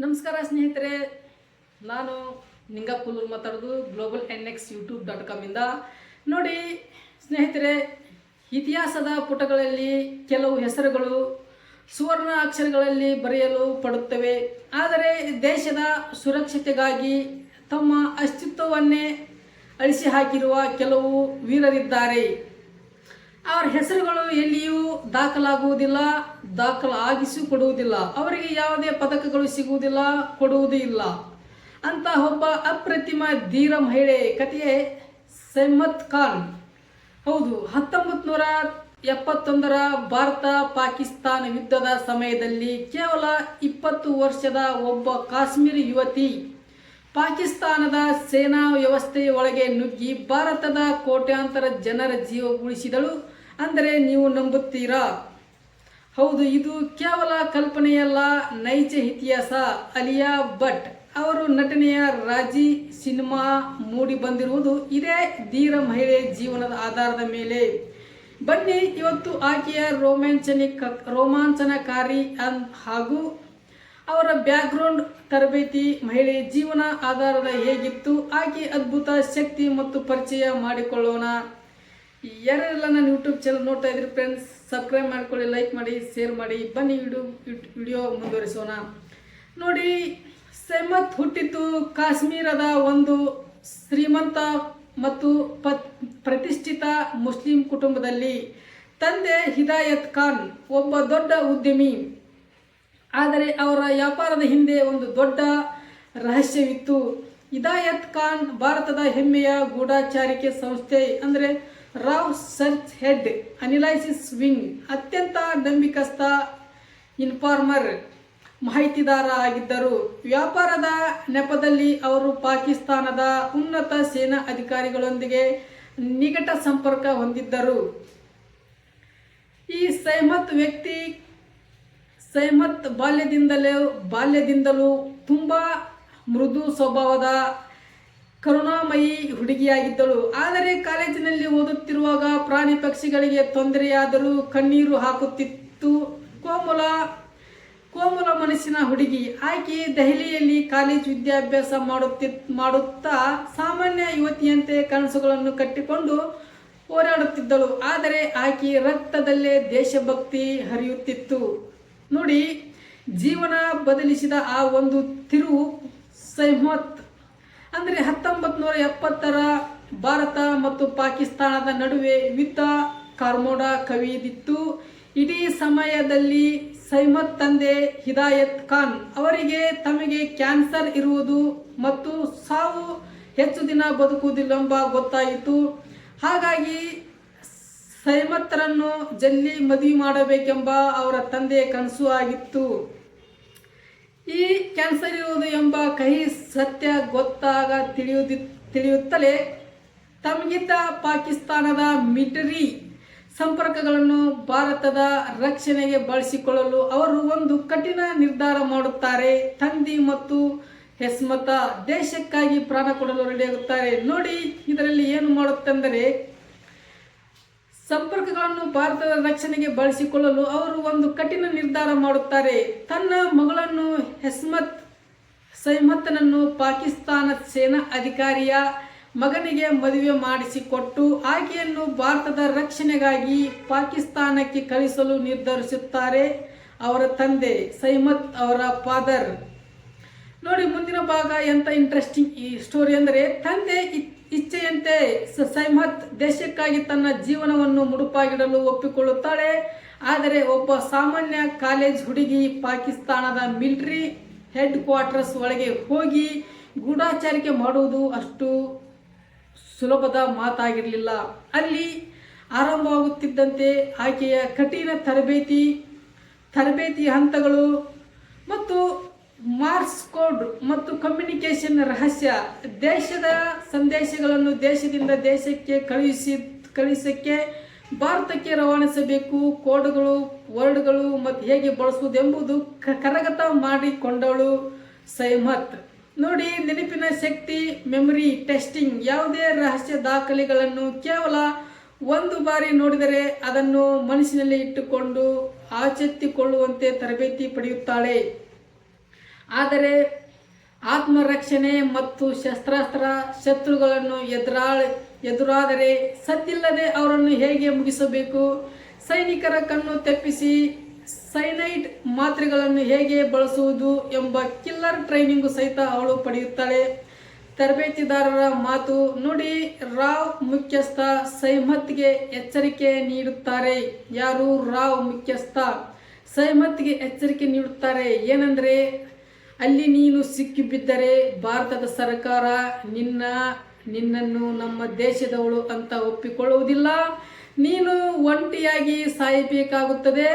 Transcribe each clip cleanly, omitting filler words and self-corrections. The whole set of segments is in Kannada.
ನಮಸ್ಕಾರ ಸ್ನೇಹಿತರೆ, ನಾನು ನಿಂಗಪ್ಪುಲ್ಲೂರು ಮಾತಾಡೋದು globalnx.youtube.com ಇಂದ. ನೋಡಿ ಸ್ನೇಹಿತರೆ, ಇತಿಹಾಸದ ಪುಟಗಳಲ್ಲಿ ಕೆಲವು ಹೆಸರುಗಳು ಸುವರ್ಣ ಅಕ್ಷರಗಳಲ್ಲಿ ಬರೆಯಲು ಪಡುತ್ತವೆ. ಆದರೆ ದೇಶದ ಸುರಕ್ಷತೆಗಾಗಿ ತಮ್ಮ ಅಸ್ತಿತ್ವವನ್ನೇ ಅಳಿಸಿ ಹಾಕಿರುವ ಕೆಲವು ವೀರರಿದ್ದಾರೆ. ಅವರ ಹೆಸರುಗಳು ಎಲ್ಲಿಯೂ ದಾಖಲಾಗುವುದಿಲ್ಲ, ದಾಖಲಾಗಿಸಿಕೊಡುವುದಿಲ್ಲ. ಅವರಿಗೆ ಯಾವುದೇ ಪದಕಗಳು ಸಿಗುವುದಿಲ್ಲ, ಕೊಡುವುದೂ ಇಲ್ಲ. ಅಂತ ಒಬ್ಬ ಅಪ್ರತಿಮ ಧೀರ ಮಹಿಳೆ ಕಥೆಯೇ ಸೈಮತ್ ಖಾನ್. ಹೌದು, 1971ರ ಭಾರತ ಪಾಕಿಸ್ತಾನ ಯುದ್ಧದ ಸಮಯದಲ್ಲಿ ಕೇವಲ 20 ವರ್ಷದ ಒಬ್ಬ ಕಾಶ್ಮೀರಿ ಯುವತಿ ಪಾಕಿಸ್ತಾನದ ಸೇನಾ ವ್ಯವಸ್ಥೆಯ ಒಳಗೆ ನುಗ್ಗಿ ಭಾರತದ ಕೋಟ್ಯಾಂತರ ಜನರ ಜೀವ ಉಳಿಸಿದಳು. ಅಂದರೆ ನೀವು ನಂಬುತ್ತೀರಾ? ಹೌದು, ಇದು ಕೇವಲ ಕಲ್ಪನೆಯಲ್ಲ, ನೈಜ ಇತಿಹಾಸ. ಅಲಿಯಾ ಭಟ್ ಅವರು ನಟನೆಯ ರಾಜಿ ಸಿನಿಮಾ ಮೂಡಿ ಬಂದಿರುವುದು ಇದೇ ಧೀರ ಮಹಿಳೆ ಜೀವನದ ಆಧಾರದ ಮೇಲೆ. ಬನ್ನಿ ಇವತ್ತು ಆಕೆಯ ರೋಮಾಂಚನಕಾರಿ ಹಾಗೂ ಅವರ ಬ್ಯಾಕ್ಗ್ರೌಂಡ್, ತರಬೇತಿ, ಮಹಿಳೆ ಜೀವನ ಆಧಾರದ ಹೇಗಿತ್ತು, ಆಕೆ ಅದ್ಭುತ ಶಕ್ತಿ ಮತ್ತು ಪರಿಚಯ ಮಾಡಿಕೊಳ್ಳೋಣ. ಯಾರೆಲ್ಲ ನನ್ನ ಯೂಟ್ಯೂಬ್ ಚಾನಲ್ ನೋಡ್ತಾ ಇದ್ರಿ ಫ್ರೆಂಡ್ಸ್, ಸಬ್ಸ್ಕ್ರೈಬ್ ಮಾಡ್ಕೊಳ್ಳಿ, ಲೈಕ್ ಮಾಡಿ, ಶೇರ್ ಮಾಡಿ. ಬನ್ನಿ ವಿಡಿಯೋ ಮುಂದುವರಿಸೋಣ. ನೋಡಿ, ಸೈಮತ್ ಹುಟ್ಟಿದ್ದು ಕಾಶ್ಮೀರದ ಒಂದು ಶ್ರೀಮಂತ ಮತ್ತು ಪ್ರತಿಷ್ಠಿತ ಮುಸ್ಲಿಂ ಕುಟುಂಬದಲ್ಲಿ. ತಂದೆ ಹಿದಾಯತ್ ಖಾನ್ ಒಬ್ಬ ದೊಡ್ಡ ಉದ್ಯಮಿ. ಆದರೆ ಅವರ ವ್ಯಾಪಾರದ ಹಿಂದೆ ಒಂದು ದೊಡ್ಡ ರಹಸ್ಯವಿತ್ತು. ಹಿದಾಯತ್ ಖಾನ್ ಭಾರತದ ಹೆಮ್ಮೆಯ ಗೂಢಚಾರಿಕೆ ಸಂಸ್ಥೆ ಅಂದರೆ Rao search head analysis wing ಅತ್ಯಂತ ನಂಬಿಕಸ್ಥ ಇನ್ಫಾರ್ಮರ್, ಮಾಹಿತಿದಾರ ಆಗಿದ್ದರು. ವ್ಯಾಪಾರದ ನೆಪದಲ್ಲಿ ಅವರು ಪಾಕಿಸ್ತಾನದ ಉನ್ನತ ಸೇನಾ ಅಧಿಕಾರಿಗಳೊಂದಿಗೆ ನಿಕಟ ಸಂಪರ್ಕ ಹೊಂದಿದ್ದರು. ಈ ಸೈಮತ್ ಬಾಲ್ಯದಿಂದಲೂ ತುಂಬ ಮೃದು ಸ್ವಭಾವದ ಕರುಣಾಮಯಿ ಹುಡುಗಿಯಾಗಿದ್ದಳು. ಆದರೆ ಕಾಲೇಜಿನಲ್ಲಿ ಓದುತ್ತಿರುವಾಗ ಪ್ರಾಣಿ ಪಕ್ಷಿಗಳಿಗೆ ತೊಂದರೆಯಾದರೂ ಕಣ್ಣೀರು ಹಾಕುತ್ತಿತ್ತು. ಕೋಮಲ ಮನಸ್ಸಿನ ಹುಡುಗಿ ಆಕೆ ದೆಹಲಿಯಲ್ಲಿ ಕಾಲೇಜ್ ವಿದ್ಯಾಭ್ಯಾಸ ಮಾಡುತ್ತಾ ಸಾಮಾನ್ಯ ಯುವತಿಯಂತೆ ಕನಸುಗಳನ್ನು ಕಟ್ಟಿಕೊಂಡು ಹೋರಾಡುತ್ತಿದ್ದಳು. ಆದರೆ ಆಕೆ ರಕ್ತದಲ್ಲೇ ದೇಶಭಕ್ತಿ ಹರಿಯುತ್ತಿತ್ತು. ನೋಡಿ, ಜೀವನ ಬದಲಿಸಿದ ಆ ಒಂದು ತಿರುವು ಸೈಮತ್. ಅಂದರೆ 1970ರ ಭಾರತ ಮತ್ತು ಪಾಕಿಸ್ತಾನದ ನಡುವೆ ಯುದ್ಧ ಕಾರ್ಮೋಡ ಕವಿದಿತ್ತು. ಇಡೀ ಸಮಯದಲ್ಲಿ ಸೈಮತ್ ತಂದೆ ಹಿದಾಯತ್ ಖಾನ್ ಅವರಿಗೆ ತಮಗೆ ಕ್ಯಾನ್ಸರ್ ಇರುವುದು ಮತ್ತು ಸಾವು ಹೆಚ್ಚು ದಿನ ಬದುಕುವುದಿಲ್ಲೆಂಬ ಗೊತ್ತಾಯಿತು. ಹಾಗಾಗಿ ಸೈಮತ್ತರನ್ನು ಜಲ್ದಿ ಮದುವೆ ಮಾಡಬೇಕೆಂಬ ಅವರ ತಂದೆಯ ಕನಸು ಆಗಿತ್ತು. ಈ ಕ್ಯಾನ್ಸರ್ ಇರುವುದು ಎಂಬ ಕಹಿ ಸತ್ಯ ಗೊತ್ತಾಗ ತಿಳಿಯುತ್ತಲೇ ತಮಗಿದ್ದ ಪಾಕಿಸ್ತಾನದ ಮಿಲಿಟರಿ ಸಂಪರ್ಕಗಳನ್ನು ಭಾರತದ ರಕ್ಷಣೆಗೆ ಬಳಸಿಕೊಳ್ಳಲು ಅವರು ಒಂದು ಕಠಿಣ ನಿರ್ಧಾರ ಮಾಡುತ್ತಾರೆ. ತಂದೆ ಮತ್ತು ಹೆಸ್ಮತ ದೇಶಕ್ಕಾಗಿ ಪ್ರಾಣ ಕೊಡಲು ರೆಡಿಯಾಗುತ್ತಾರೆ. ನೋಡಿ, ಇದರಲ್ಲಿ ಏನು ಮಾಡುತ್ತೆಂದರೆ ಸಂಪರ್ಕಗಳನ್ನು ಭಾರತದ ರಕ್ಷಣೆಗೆ ಬಳಸಿಕೊಳ್ಳಲು ಅವರು ಒಂದು ಕಠಿಣ ನಿರ್ಧಾರ ಮಾಡುತ್ತಾರೆ. ತನ್ನ ಮಗಳನ್ನು ಸೈಮತ್ನನ್ನು ಪಾಕಿಸ್ತಾನ ಸೇನಾ ಅಧಿಕಾರಿಯ ಮಗನಿಗೆ ಮದುವೆ ಮಾಡಿಸಿಕೊಟ್ಟು ಆಕೆಯನ್ನು ಭಾರತದ ರಕ್ಷಣೆಗಾಗಿ ಪಾಕಿಸ್ತಾನಕ್ಕೆ ಕಳಿಸಲು ನಿರ್ಧರಿಸುತ್ತಾರೆ ಅವರ ತಂದೆ ಸೈಮತ್ ಅವರ ಫಾದರ್. ನೋಡಿ, ಮುಂದಿನ ಭಾಗ ಎಂತ ಇಂಟ್ರೆಸ್ಟಿಂಗ್ ಈ ಸ್ಟೋರಿ ಅಂದರೆ, ತಂದೆ ಇಚ್ಛೆಯಂತೆ ಸೈಮತ್ ದೇಶಕ್ಕಾಗಿ ತನ್ನ ಜೀವನವನ್ನು ಮುಡುಪಾಗಿಡಲು ಒಪ್ಪಿಕೊಳ್ಳುತ್ತಾಳೆ. ಆದರೆ ಒಬ್ಬ ಸಾಮಾನ್ಯ ಕಾಲೇಜ್ ಹುಡುಗಿ ಪಾಕಿಸ್ತಾನದ ಮಿಲಿಟರಿ ಹೆಡ್ ಕ್ವಾರ್ಟರ್ಸ್ ಒಳಗೆ ಹೋಗಿ ಗೂಢಚಾರಿಕೆ ಮಾಡುವುದು ಅಷ್ಟು ಸುಲಭದ ಮಾತಾಗಿರಲಿಲ್ಲ. ಅಲ್ಲಿ ಆರಂಭವಾಗುತ್ತಿದ್ದಂತೆ ಆಕೆಯ ಕಠಿಣ ತರಬೇತಿ ಹಂತಗಳು ಮತ್ತು ಮಾರ್ಸ್ ಕೋಡ್ ಮತ್ತು ಕಮ್ಯುನಿಕೇಷನ್ ರಹಸ್ಯ. ದೇಶದ ಸಂದೇಶಗಳನ್ನು ದೇಶದಿಂದ ದೇಶಕ್ಕೆ ಕಳುಹಿಸಕ್ಕೆ ಭಾರತಕ್ಕೆ ರವಾನಿಸಬೇಕು. ಕೋಡ್ಗಳು, ವರ್ಡ್ಗಳು ಮತ್ತು ಹೇಗೆ ಬಳಸುವುದೆಂಬುದು ಕರಗತ ಮಾಡಿಕೊಂಡಳು ಸೈಮತ್. ನೋಡಿ, ನೆನಪಿನ ಶಕ್ತಿ, ಮೆಮೊರಿ ಟೆಸ್ಟಿಂಗ್. ಯಾವುದೇ ರಹಸ್ಯ ದಾಖಲೆಗಳನ್ನು ಕೇವಲ ಒಂದು ಬಾರಿ ನೋಡಿದರೆ ಅದನ್ನು ಮನಸ್ಸಿನಲ್ಲಿ ಇಟ್ಟುಕೊಂಡು ಆಚೆತ್ತಿಕೊಳ್ಳುವಂತೆ ತರಬೇತಿ ಪಡೆಯುತ್ತಾಳೆ. ಆದರೆ ಆತ್ಮರಕ್ಷಣೆ ಮತ್ತು ಶಸ್ತ್ರಾಸ್ತ್ರ ಶತ್ರುಗಳನ್ನು ಎದುರಾದರೆ ಸದ್ದಿಲ್ಲದೆ ಅವರನ್ನು ಹೇಗೆ ಮುಗಿಸಬೇಕು, ಸೈನಿಕರ ಕಣ್ಣು ತೆಪ್ಪಿಸಿ ಸೈನೈಡ್ ಮಾತ್ರೆಗಳನ್ನು ಹೇಗೆ ಬಳಸುವುದು ಎಂಬ ಕಿಲ್ಲರ್ ಟ್ರೈನಿಂಗ್ ಸಹಿತ ಅವಳು ಪಡೆಯುತ್ತಾಳೆ. ತರಬೇತಿದಾರರ ಮಾತು ನೋಡಿ ರಾವ್ ಮುಖ್ಯಸ್ಥ ಸೈಮತ್ಗೆ ಎಚ್ಚರಿಕೆ ನೀಡುತ್ತಾರೆ. ಯಾರು? ರಾವ್ ಮುಖ್ಯಸ್ಥ ಸೈಮತ್ಗೆ ಎಚ್ಚರಿಕೆ ನೀಡುತ್ತಾರೆ. ಏನಂದರೆ, ಅಲ್ಲಿ ನೀನು ಸಿಕ್ಕಿಬಿದ್ದರೆ ಭಾರತದ ಸರ್ಕಾರ ನಿನ್ನನ್ನು ನಮ್ಮ ದೇಶದವಳು ಅಂತ ಒಪ್ಪಿಕೊಳ್ಳುವುದಿಲ್ಲ. ನೀನು ಒಂಟಿಯಾಗಿ ಸಾಯಬೇಕಾಗುತ್ತದೆ.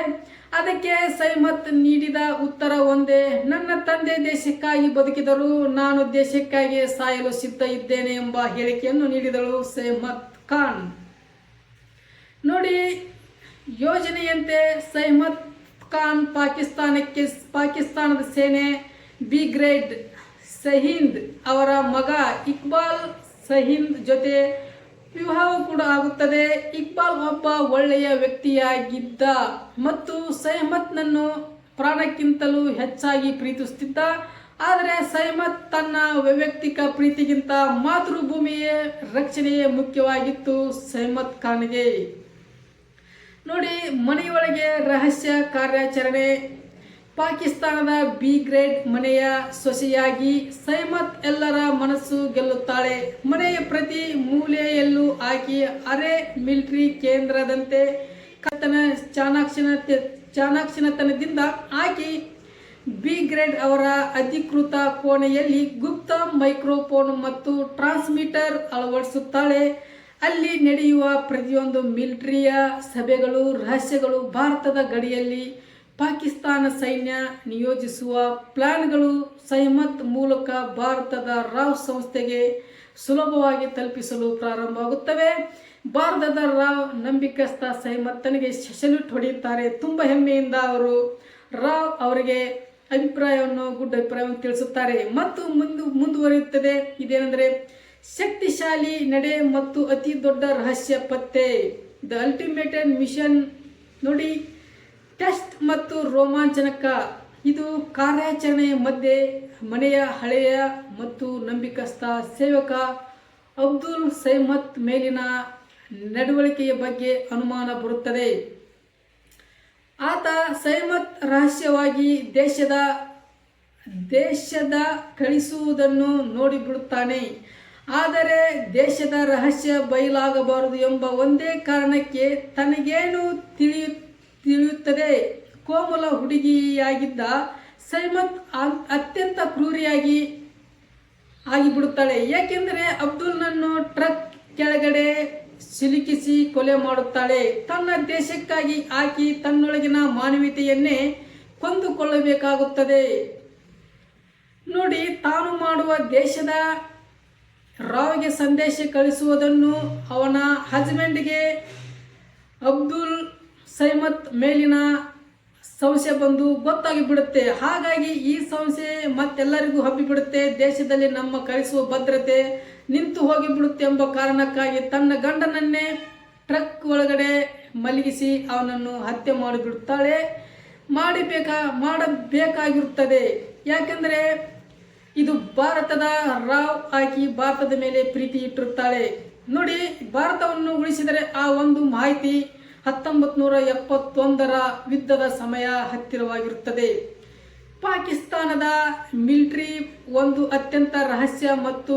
ಅದಕ್ಕೆ ಸೈಮತ್ ನೀಡಿದ ಉತ್ತರ ಒಂದೇ, ನನ್ನ ತಂದೆ ದೇಶಕ್ಕಾಗಿ ಬದುಕಿದರು, ನಾನು ದೇಶಕ್ಕಾಗಿ ಸಾಯಲು ಸಿದ್ಧ ಇದ್ದೇನೆ ಎಂಬ ಹೇಳಿಕೆಯನ್ನು ನೀಡಿದಳು ಸೈಮತ್ ಖಾನ್. ನೋಡಿ, ಯೋಜನೆಯಂತೆ ಸೈಮತ್ ಖಾನ್ ಪಾಕಿಸ್ತಾನದ ಸೇನೆ ಬ್ರಿಗೇಡ್ ಸಹಿಂದ್ ಅವರ ಮಗ ಇಕ್ಬಾಲ್ ಸಹಿಂದ್ ಜೊತೆ ವಿವಾಹವು ಕೂಡ ಆಗುತ್ತದೆ. ಇಕ್ಬಾಲ್ ಒಬ್ಬ ಒಳ್ಳೆಯ ವ್ಯಕ್ತಿಯಾಗಿದ್ದ ಮತ್ತು ಸೈಮತ್ನನ್ನು ಪ್ರಾಣಕ್ಕಿಂತಲೂ ಹೆಚ್ಚಾಗಿ ಪ್ರೀತಿಸುತ್ತಿದ್ದ. ಆದರೆ ಸೈಮತ್ ತನ್ನ ವೈಯಕ್ತಿಕ ಪ್ರೀತಿಗಿಂತ ಮಾತೃಭೂಮಿಯ ರಕ್ಷಣೆಯೇ ಮುಖ್ಯವಾಗಿತ್ತು ಸೈಮತ್ ಖಾನ್ಗೆ. ನೋಡಿ, ಮನೆಯೊಳಗೆ ರಹಸ್ಯ ಕಾರ್ಯಾಚರಣೆ. ಪಾಕಿಸ್ತಾನದ ಬ್ರಿಗೇಡ್ ಮನೆಯ ಸೊಸೆಯಾಗಿ ಸೈಮತ್ ಎಲ್ಲರ ಮನಸ್ಸು ಗೆಲ್ಲುತ್ತಾಳೆ. ಮನೆಯ ಪ್ರತಿ ಮೂಲೆಯಲ್ಲೂ ಆಕೆ ಅರೆ ಮಿಲಿಟರಿ ಕೇಂದ್ರದಂತೆ ಚಾಣಾಕ್ಷತನದಿಂದ ಆಕೆ ಬ್ರಿಗೇಡ್ ಅವರ ಅಧಿಕೃತ ಕೋಣೆಯಲ್ಲಿ ಗುಪ್ತ ಮೈಕ್ರೋಫೋನ್ ಮತ್ತು ಟ್ರಾನ್ಸ್ಮಿಟರ್ ಅಳವಡಿಸುತ್ತಾಳೆ. ಅಲ್ಲಿ ನಡೆಯುವ ಪ್ರತಿಯೊಂದು ಮಿಲಿಟರಿಯ ಸಭೆಗಳು ರಹಸ್ಯಗಳು, ಭಾರತದ ಗಡಿಯಲ್ಲಿ ಪಾಕಿಸ್ತಾನ ಸೈನ್ಯ ನಿಯೋಜಿಸುವ ಪ್ಲಾನ್ಗಳು ಸೈಮತ್ ಮೂಲಕ ಭಾರತದ ರಾವ್ ಸಂಸ್ಥೆಗೆ ಸುಲಭವಾಗಿ ತಲುಪಿಸಲು ಪ್ರಾರಂಭವಾಗುತ್ತವೆ. ಭಾರತದ ರಾವ್ ನಂಬಿಕಸ್ಥ ಸೈಮತ್ತನಿಗೆ ಸೆಲ್ಯೂಟ್ ಹೊಡೆಯುತ್ತಾರೆ. ತುಂಬ ಹೆಮ್ಮೆಯಿಂದ ಅವರು ರಾವ್ ಅವರಿಗೆ ಗುಡ್ ಅಭಿಪ್ರಾಯವನ್ನು ತಿಳಿಸುತ್ತಾರೆ ಮತ್ತು ಮುಂದುವರಿಯುತ್ತದೆ. ಇದೇನೆಂದರೆ, ಶಕ್ತಿಶಾಲಿ ನಡೆ ಮತ್ತು ಅತಿ ದೊಡ್ಡ ರಹಸ್ಯ ಪತ್ತೆ, ದ ಅಲ್ಟಿಮೇಟ್ ಮಿಷನ್. ನೋಡಿ, ಟೆಸ್ಟ್ ಮತ್ತು ರೋಮಾಂಚನಕ. ಇದು ಕಾರ್ಯಾಚರಣೆಯ ಮಧ್ಯೆ ಮನೆಯ ಹಳೆಯ ಮತ್ತು ನಂಬಿಕಸ್ಥ ಸೇವಕ ಅಬ್ದುಲ್ ಸೈಮತ್ ಮೇಲಿನ ನಡವಳಿಕೆಯ ಬಗ್ಗೆ ಅನುಮಾನ ಬರುತ್ತದೆ. ಆತ ಸೈಮತ್ ರಹಸ್ಯವಾಗಿ ದೇಶದ ಕಳಿಸುವುದನ್ನು ನೋಡಿಬಿಡುತ್ತಾನೆ. ಆದರೆ ದೇಶದ ರಹಸ್ಯ ಬಯಲಾಗಬಾರದು ಎಂಬ ಒಂದೇ ಕಾರಣಕ್ಕೆ ತನಗೇನು ತಿಳಿಯುತ್ತದೆ. ಕೋಮಲ ಹುಡುಗಿಯಾಗಿದ್ದ ಸೈಮತ್ ಅತ್ಯಂತ ಕ್ರೂರಿಯಾಗಿ ಆಗಿಬಿಡುತ್ತಾಳೆ. ಏಕೆಂದರೆ ಅಬ್ದುಲ್ನನ್ನು ಟ್ರಕ್ ಕೆಳಗಡೆ ಸಿಲುಕಿಸಿ ಕೊಲೆ ಮಾಡುತ್ತಾಳೆ. ತನ್ನ ದೇಶಕ್ಕಾಗಿ ಆಕೆ ತನ್ನೊಳಗಿನ ಮಾನವೀಯತೆಯನ್ನೇ ಕೊಂದುಕೊಳ್ಳಬೇಕಾಗುತ್ತದೆ. ನೋಡಿ, ತಾನು ಮಾಡುವ ದೇಶದ ರಾವ್ಗೆ ಸಂದೇಶ ಕಳಿಸುವುದನ್ನು ಅವನ ಹಸ್ಬೆಂಡ್ಗೆ ಅಬ್ದುಲ್ ಸೈಮತ್ ಮೇಲಿನ ಸಂಶಯ ಬಂದು ಗೊತ್ತಾಗಿಬಿಡುತ್ತೆ. ಹಾಗಾಗಿ ಈ ಸಂಶಯ ಮತ್ತೆಲ್ಲರಿಗೂ ಹಬ್ಬಿಬಿಡುತ್ತೆ. ದೇಶದಲ್ಲಿ ನಮ್ಮ ಕಳಿಸುವ ಭದ್ರತೆ ನಿಂತು ಹೋಗಿಬಿಡುತ್ತೆ ಎಂಬ ಕಾರಣಕ್ಕಾಗಿ ತನ್ನ ಗಂಡನನ್ನೇ ಟ್ರಕ್ ಒಳಗಡೆ ಮಲಗಿಸಿ ಅವನನ್ನು ಹತ್ಯೆ ಮಾಡಿಬಿಡುತ್ತಾಳೆ. ಮಾಡಬೇಕಾಗಿರುತ್ತದೆ. ಯಾಕೆಂದರೆ ಇದು ಭಾರತದ ರಾವ್ ಆಕಿ ಭಾರತದ ಮೇಲೆ ಪ್ರೀತಿ ಇಟ್ಟಿರುತ್ತಾಳೆ. ನೋಡಿ, ಭಾರತವನ್ನು ಉಳಿಸಿದರೆ ಆ ಒಂದು ಮಾಹಿತಿ 1971ರ ಯುದ್ಧದ ಸಮಯ ಹತ್ತಿರವಾಗಿರುತ್ತದೆ. ಪಾಕಿಸ್ತಾನದ ಮಿಲಿಟರಿ ಒಂದು ಅತ್ಯಂತ ರಹಸ್ಯ ಮತ್ತು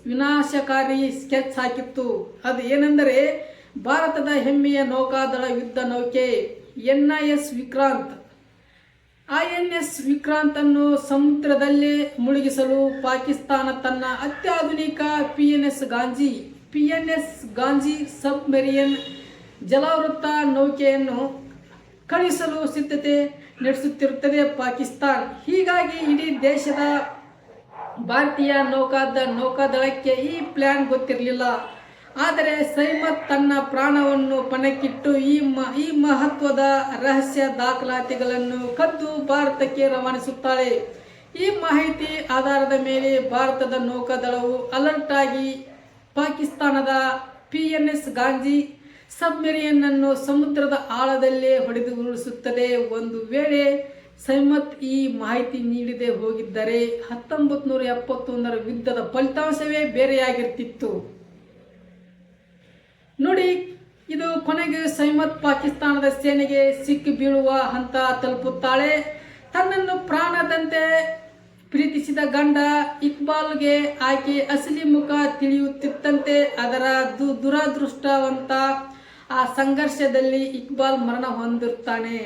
ವಿನಾಶಕಾರಿ ಸ್ಕೆಚ್ ಹಾಕಿತ್ತು. ಅದು ಏನೆಂದರೆ, ಭಾರತದ ಹೆಮ್ಮೆಯ ನೌಕಾದಳ ಯುದ್ಧ ನೌಕೆ INS ವಿಕ್ರಾಂತ್ ಅನ್ನು ಸಮುದ್ರದಲ್ಲೇ ಮುಳುಗಿಸಲು ಪಾಕಿಸ್ತಾನ ತನ್ನ ಅತ್ಯಾಧುನಿಕ PNS ಗಾಂಜಿ ಸಬ್ಮೆರಿಯನ್ ಜಲಾವೃತ ನೌಕೆಯನ್ನು ಕಳಿಸಲು ಸಿದ್ಧತೆ ನಡೆಸುತ್ತಿರುತ್ತದೆ ಪಾಕಿಸ್ತಾನ. ಹೀಗಾಗಿ ಇಡೀ ದೇಶದ ಭಾರತೀಯ ನೌಕಾದಳಕ್ಕೆ ಈ ಪ್ಲಾನ್ ಗೊತ್ತಿರಲಿಲ್ಲ. ಆದರೆ ಸೈಮತ್ ತನ್ನ ಪ್ರಾಣವನ್ನು ಪಣಕ್ಕಿಟ್ಟು ಈ ಮಹತ್ವದ ರಹಸ್ಯ ದಾಖಲಾತಿಗಳನ್ನು ಕದ್ದು ಭಾರತಕ್ಕೆ ರವಾನಿಸುತ್ತಾಳೆ. ಈ ಮಾಹಿತಿ ಆಧಾರದ ಮೇಲೆ ಭಾರತದ ನೌಕಾದಳವು ಅಲರ್ಟ್ ಆಗಿ ಪಾಕಿಸ್ತಾನದ PNS ಗಾಂಜಿ ಸಬ್ಮೆರಿಯನ್ ಅನ್ನು ಸಮುದ್ರದ ಆಳದಲ್ಲೇ ಹೊಡೆದು ಉರುಳಿಸುತ್ತದೆ. ಒಂದು ವೇಳೆ ಸೈಮತ್ ಈ ಮಾಹಿತಿ ನೀಡದೆ ಹೋಗಿದ್ದರೆ 1971ರ ಯುದ್ಧದ ಫಲಿತಾಂಶವೇ ಬೇರೆಯಾಗಿರ್ತಿತ್ತು. ನೋಡಿ, ಇದು ಕೊನೆಗೆ ಸೈಮತ್ ಪಾಕಿಸ್ತಾನದ ಸೇನೆಗೆ ಸಿಕ್ಕಿ ಬೀಳುವ ಹಂತ ತಲುಪುತ್ತಾಳೆ. ತನ್ನನ್ನು ಪ್ರಾಣದಂತೆ ಪ್ರೀತಿಸಿದ ಗಂಡ ಇಕ್ಬಾಲ್ಗೆ ಆಕೆ ಅಸಲಿ ಮುಖ ತಿಳಿಯುತ್ತಿದ್ದಂತೆ ಅದರ ದುರದೃಷ್ಟವಂತ ಆ ಸಂಘರ್ಷದಲ್ಲಿ ಇಕ್ಬಾಲ್ ಮರಣ ಹೊಂದಿರುತ್ತಾನೆ.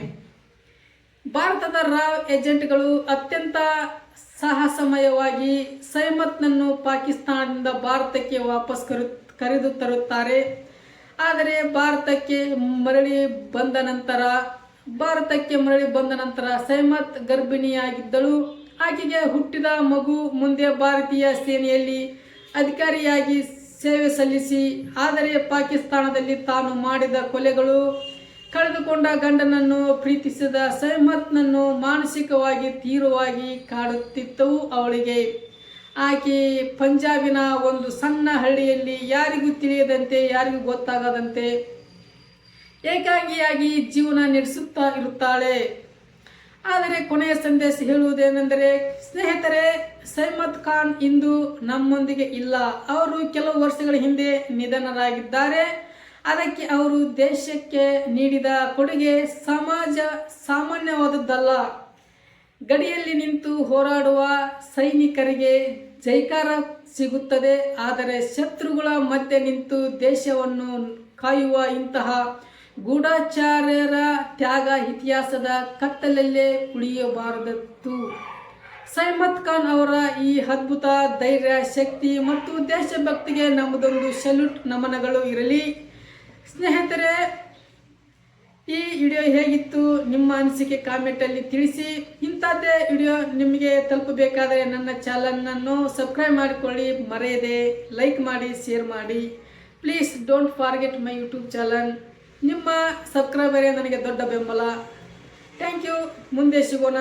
ಭಾರತದ ರಾವ್ ಏಜೆಂಟ್ಗಳು ಅತ್ಯಂತ ಸಾಹಸಮಯವಾಗಿ ಸೈಮತ್ನನ್ನು ಪಾಕಿಸ್ತಾನದಿಂದ ಭಾರತಕ್ಕೆ ವಾಪಸ್ ಕರೆದು ತರುತ್ತಾರೆ. ಆದರೆ ಭಾರತಕ್ಕೆ ಮರಳಿ ಬಂದ ನಂತರ ಸೈಮತ್ ಗರ್ಭಿಣಿಯಾಗಿದ್ದಳು. ಆಕೆಗೆ ಹುಟ್ಟಿದ ಮಗು ಮುಂದೆ ಭಾರತೀಯ ಸೇನೆಯಲ್ಲಿ ಅಧಿಕಾರಿಯಾಗಿ ಸೇವೆ ಸಲ್ಲಿಸಿ, ಆದರೆ ಪಾಕಿಸ್ತಾನದಲ್ಲಿ ತಾನು ಮಾಡಿದ ಕೊಲೆಗಳು, ಕಳೆದುಕೊಂಡ ಗಂಡನನ್ನು ಪ್ರೀತಿಸಿದ ಸೈಮತ್ನನ್ನು ಮಾನಸಿಕವಾಗಿ ತೀವ್ರವಾಗಿ ಕಾಡುತ್ತಿದ್ದವು ಅವಳಿಗೆ. ಆಕೆ ಪಂಜಾಬಿನ ಒಂದು ಸಣ್ಣ ಹಳ್ಳಿಯಲ್ಲಿ ಯಾರಿಗೂ ತಿಳಿಯದಂತೆ, ಯಾರಿಗೂ ಗೊತ್ತಾಗದಂತೆ ಏಕಾಂಗಿಯಾಗಿ ಜೀವನ ನಡೆಸುತ್ತಾ ಇರುತ್ತಾಳೆ. ಆದರೆ ಕೊನೆಯ ಸಂದೇಶ ಹೇಳುವುದೇನೆಂದರೆ, ಸ್ನೇಹಿತರೆ, ಸೈಮತ್ ಖಾನ್ ಇಂದು ನಮ್ಮೊಂದಿಗೆ ಇಲ್ಲ. ಅವರು ಕೆಲವು ವರ್ಷಗಳ ಹಿಂದೆ ನಿಧನರಾಗಿದ್ದಾರೆ. ಅದಕ್ಕೆ ಅವರು ದೇಶಕ್ಕೆ ನೀಡಿದ ಕೊಡುಗೆ ಸಾಮಾನ್ಯವಾದದ್ದಲ್ಲ. ಗಡಿಯಲ್ಲಿ ನಿಂತು ಹೋರಾಡುವ ಸೈನಿಕರಿಗೆ ಜೈಕಾರ ಸಿಗುತ್ತದೆ, ಆದರೆ ಶತ್ರುಗಳ ಮಧ್ಯೆ ನಿಂತು ದೇಶವನ್ನು ಕಾಯುವ ಇಂತಹ ಗೂಢಚಾರ್ಯರ ತ್ಯಾಗ ಇತಿಹಾಸದ ಕತ್ತಲಲ್ಲೇ ಉಳಿಯಬಾರದಿತ್ತು. ಸೈಮತ್ ಖಾನ್ ಅವರ ಈ ಅದ್ಭುತ ಧೈರ್ಯ, ಶಕ್ತಿ ಮತ್ತು ದೇಶಭಕ್ತಿಗೆ ನಮ್ಮದೊಂದು ಸಲ್ಯೂಟ್, ನಮನಗಳು ಇರಲಿ. ಸ್ನೇಹಿತರೆ, ಈ ವಿಡಿಯೋ ಹೇಗಿತ್ತು ನಿಮ್ಮ ಅನಿಸಿಕೆ ಕಾಮೆಂಟಲ್ಲಿ ತಿಳಿಸಿ. ಇಂಥದ್ದೇ ವಿಡಿಯೋ ನಿಮಗೆ ತಲುಪಬೇಕಾದರೆ ನನ್ನ ಚಾನಲನ್ನು ಸಬ್ಸ್ಕ್ರೈಬ್ ಮಾಡಿಕೊಳ್ಳಿ, ಮರೆಯದೆ ಲೈಕ್ ಮಾಡಿ, ಶೇರ್ ಮಾಡಿ. Please don't forget my YouTube channel. ನಿಮ್ಮ ಸಬ್ಸ್ಕ್ರೈಬರೇ ನನಗೆ ದೊಡ್ಡ ಬೆಂಬಲ. Thank you. ಮುಂದೆ ಸಿಗೋಣ.